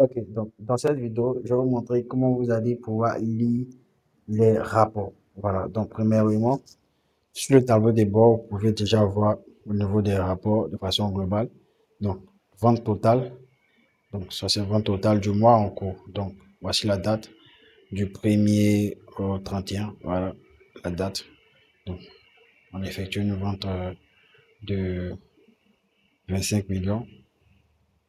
Ok, donc dans cette vidéo, je vais vous montrer comment vous allez pouvoir lire les rapports. Voilà, donc premièrement, sur le tableau des bords, vous pouvez déjà voir au niveau des rapports de façon globale. Donc, vente totale, donc ça c'est vente totale du mois en cours. Donc, voici la date du 1er au 31, voilà la date. Donc, on effectue une vente de 25 millions.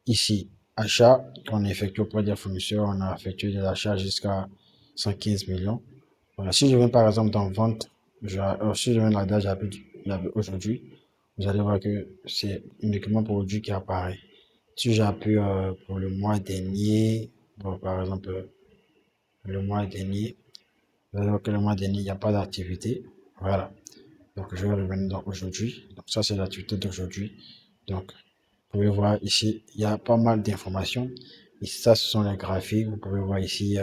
Ici, achat qu'on effectue auprès des fournisseurs, on a effectué des achats jusqu'à 115 millions. Voilà. Si je viens par exemple dans vente, si je viens dans la date j'appuie aujourd'hui, vous allez voir que c'est uniquement produit qui apparaît. Si j'appuie pour le mois dernier, bon, par exemple le mois dernier, vous allez voir que le mois dernier, il n'y a pas d'activité. Voilà. Donc je vais revenir dans aujourd'hui. Donc ça c'est l'activité d'aujourd'hui. Donc vous pouvez voir ici, il y a pas mal d'informations. Et ça, ce sont les graphiques. Vous pouvez voir ici,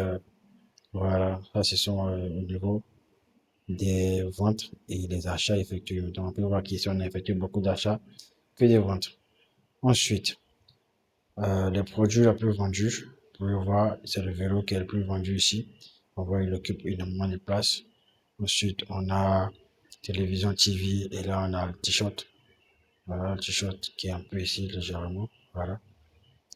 voilà, ça, ce sont au niveau des ventes et des achats effectués. Donc, on peut voir qu'ici, on a effectué beaucoup d'achats que des ventes. Ensuite, les produits les plus vendus, vous pouvez voir, c'est le vélo qui est le plus vendu ici. On voit, il occupe énormément de place. Ensuite, on a télévision TV et là, on a le t-shirt. Voilà, le t-shirt qui est un peu ici légèrement. Voilà.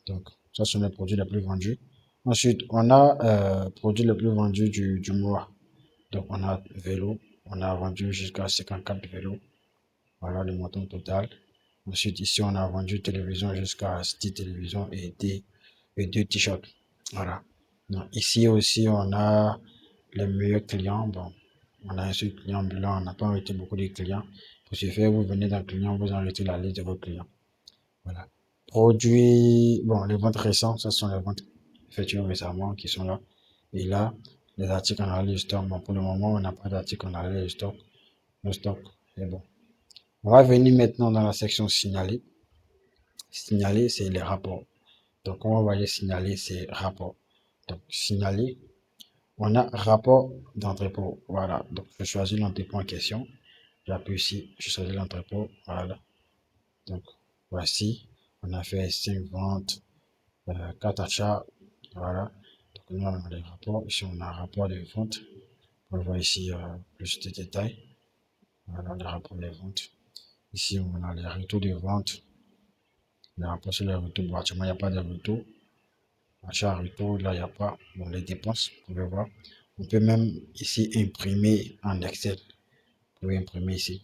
Donc, ça sont les produits les plus vendus. Ensuite, on a produits les plus vendus du mois. Donc, on a vélo. On a vendu jusqu'à 54 vélos. Voilà le montant total. Ensuite, ici, on a vendu télévision jusqu'à 10 télévisions et 2 t-shirts. Voilà. Donc, ici aussi, on a les meilleurs clients. Bon, on a un seul client blanc. On n'a pas arrêté beaucoup de clients. Pour ce faire, vous venez d'un client, vous arrêtez la liste de vos clients. Voilà. Produits, bon, les ventes récentes, ce sont les ventes effectuées récemment qui sont là. Et là, les articles en arrière de stock. Bon, pour le moment, on n'a pas d'articles en arrière de stock. Le stock est bon. On va venir maintenant dans la section signaler. Signaler, c'est les rapports. Donc, on va voir les signaler, c'est rapports. Donc, signaler, on a rapport d'entrepôt. Voilà. Donc, je choisis l'entrepôt en question. J'appuie ici, je choisis l'entrepôt. Voilà. Donc, voici. On a fait 5 ventes, 4 achats. Voilà. Donc, nous, on a les rapports. Ici, on a un rapport de vente. On voit ici plus de détails. Voilà, le rapport des ventes. Ici, on a les retours de vente. Les rapports sur les retours. Bon, actuellement, il n'y a pas de retour. Achat, retour, là, il n'y a pas. Bon, les dépenses, vous pouvez voir. On peut même ici imprimer en Excel. Vous pouvez imprimer ici.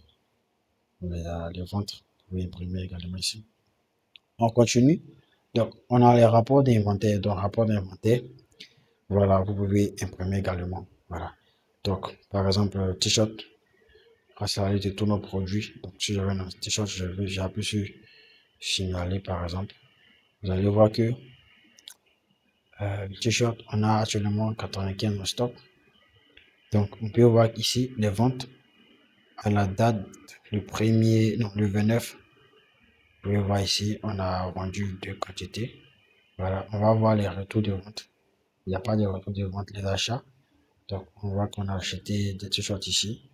Les ventes, vous pouvez imprimer également ici. On continue. Donc, on a les rapports d'inventaire. Donc, rapport d'inventaire. Voilà, vous pouvez imprimer également. Voilà. Donc, par exemple, t-shirt, grâce à la liste de tous nos produits. Donc, si je vais dans ce t-shirt, j'appuie sur signaler, par exemple. Vous allez voir que le t-shirt, on a actuellement 95 en stock. Donc, on peut voir ici les ventes à la date le premier, non, le 29. Vous pouvez voir ici, on a vendu deux quantités. Voilà, on va voir les retours de vente. Il n'y a pas de retour de vente, les achats. Donc, on voit qu'on a acheté des t-shirts ici.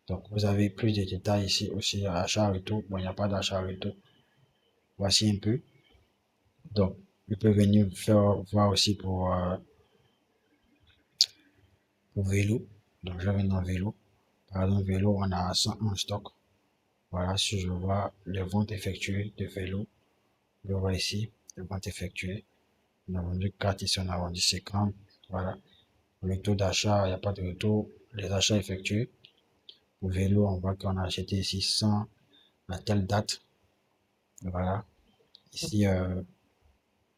Donc, vous avez plus de détails ici aussi, achat, retour. Bon, il n'y a pas d'achat, retour. Voici un peu. Donc, vous pouvez venir faire voir aussi pour vélo. Donc, je vais dans vélo. Par exemple, vélo, on a 100 en stock. Voilà, si je vois les ventes effectuées de vélo, je vois ici les ventes effectuées. On a vendu 4 ici, on a vendu 50. Voilà. Le taux d'achat, il n'y a pas de retour. Les achats effectués. Pour vélo, on voit qu'on a acheté ici 100 à telle date. Voilà. Ici,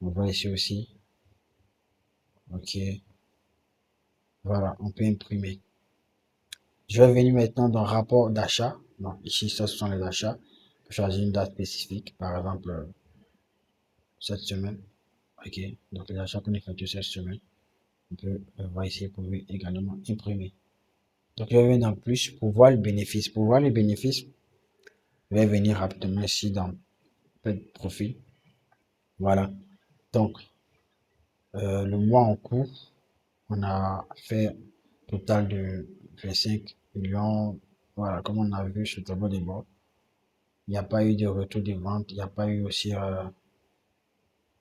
on voit ici aussi. Ok. Voilà, on peut imprimer. Je vais venir maintenant dans rapport d'achat. Donc ici, ça, ce sont les achats. Je choisir une date spécifique, par exemple cette semaine. Ok, donc les achats qu'on effectue cette semaine, on peut voir ici, vous pouvez également imprimer. Donc je vais venir dans plus pour voir le bénéfice. Pour voir les bénéfices, je vais venir rapidement ici dans profil. Voilà. Donc le mois en cours, on a fait total de 25 millions. Voilà, comme on a vu sur le tableau des bords. Il n'y a pas eu de retour de vente, il n'y a pas eu aussi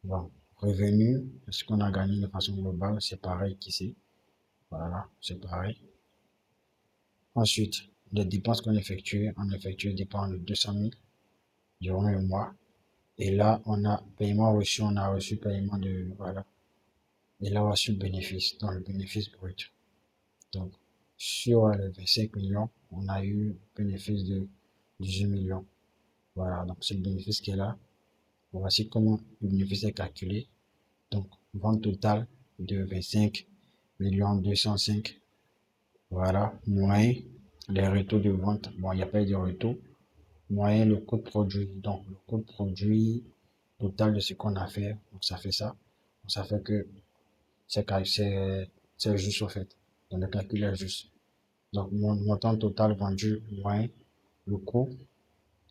bon, Revenu, ce qu'on a gagné de façon globale, c'est pareil qu'ici. Voilà, c'est pareil. Ensuite, les dépenses qu'on effectue, on effectue des dépenses de 200 000 durant le mois. Et là, on a paiement reçu, on a reçu paiement de, voilà. Et là, on a reçu le bénéfice, dans le bénéfice brut. Donc, sur les 25 millions, on a eu bénéfice de 18 millions. Voilà, donc c'est le bénéfice qui est là. Voici comment le bénéfice est calculé. Donc, vente totale de 25 millions 205. Voilà, moins les retours de vente. Bon, il n'y a pas eu de retour. Moyen le coût de produit. Donc, le coût de produit total de ce qu'on a fait. Donc, ça fait ça. Donc, ça fait que c'est juste au fait. Donc, le calcul est juste. Donc, mon montant total vendu moins le coût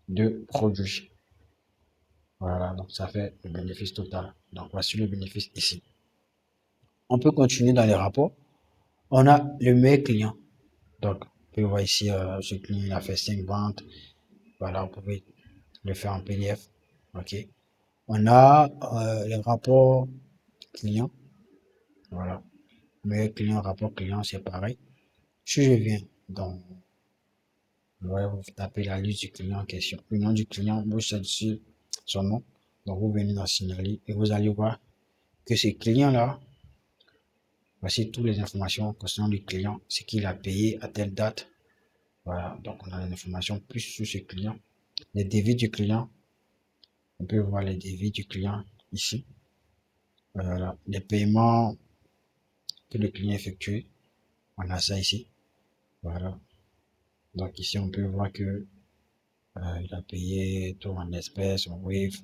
de produit. Voilà, donc ça fait le bénéfice total. Donc, voici le bénéfice ici. On peut continuer dans les rapports. On a le meilleur client. Donc, vous pouvez voir ici, ce client il a fait 5 ventes. Voilà, vous pouvez le faire en PDF. OK. On a le rapport client. Voilà. Meilleur client, rapport client, c'est pareil. Si je viens dans, ouais, vous tapez la liste du client en question. Le nom du client, vous cherchez son nom. Donc, vous venez dans signaler et vous allez voir que ce client-là, voici toutes les informations concernant le client, ce qu'il a payé à telle date. Voilà. Donc, on a les informations plus sur ce client. Les devis du client. On peut voir les devis du client ici. Voilà. Les paiements que le client effectue. On a ça ici. Voilà. Donc, ici, on peut voir que il a payé tout en espèces, en Wave.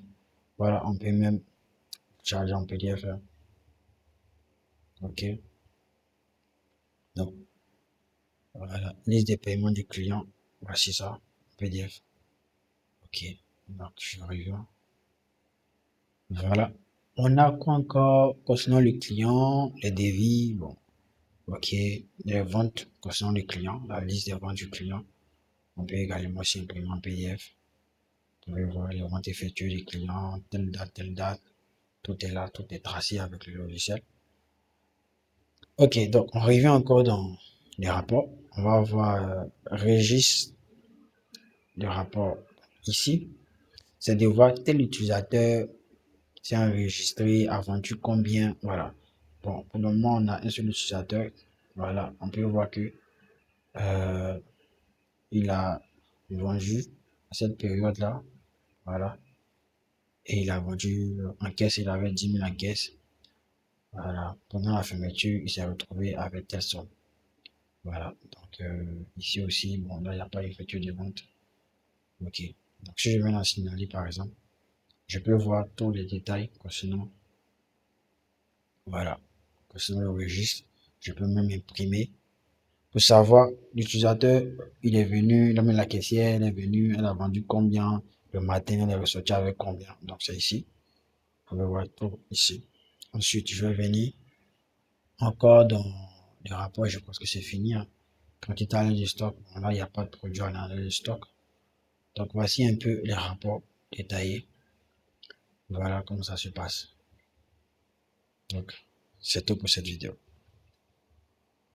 Voilà, on peut même charger en PDF. Hein. OK. Donc, voilà. Liste des paiements du client. Voici ça. PDF. OK. Donc, je reviens. Voilà. On a quoi encore concernant le client, les devis. Bon. OK. Les ventes concernant le client, la liste des ventes du client. On peut également s'imprimer en PDF. Vous pouvez voir les ventes effectuées du client, telle date, telle date. Tout est là, tout est tracé avec le logiciel. Ok, donc on revient encore dans les rapports. On va voir registre de rapport ici. C'est de voir tel utilisateur s'est enregistré, a vendu combien. Voilà. Bon, pour le moment, on a un seul utilisateur. Voilà, on peut voir que euh, il a vendu à cette période-là. Voilà. Et il a vendu en caisse, il avait 10 000 en caisse. Voilà. Pendant la fermeture, il s'est retrouvé avec telle somme. Voilà. Donc, ici aussi, bon, là, il n'y a pas effectué de vente. OK. Donc, si je viens dans signaler, par exemple, je peux voir tous les détails concernant, voilà, concernant le registre. Je peux même imprimer pour savoir l'utilisateur, il est venu, la caissière, elle est venue, elle a vendu combien, le matin, elle est ressortie avec combien. Donc, c'est ici. Vous pouvez voir tout ici. Ensuite, je vais venir encore dans les rapports, je pense que c'est fini. Hein. Quantité à du stock, bon, là, il n'y a pas de produit à l'analyse de stock. Donc, voici un peu les rapports détaillés. Voilà comment ça se passe. Donc, c'est tout pour cette vidéo.